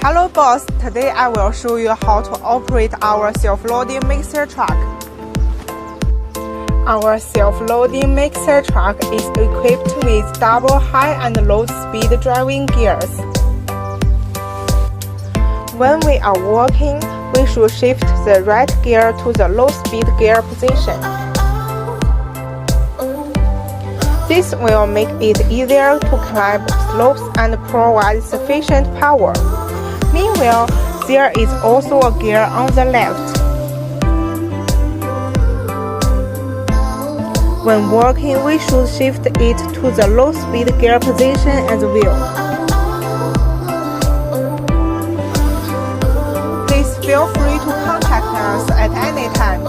Hello boss, today I will show you how to operate our self-loading mixer truck. Our self-loading mixer truck is equipped with double high and low speed driving gears. When we are working, we should shift the right gear to the low speed gear position. This will make it easier to climb slopes and provide sufficient power. Meanwhile, there is also a gear on the left. When working, we should shift it to the low speed gear position as well. Please feel free to contact us at any time.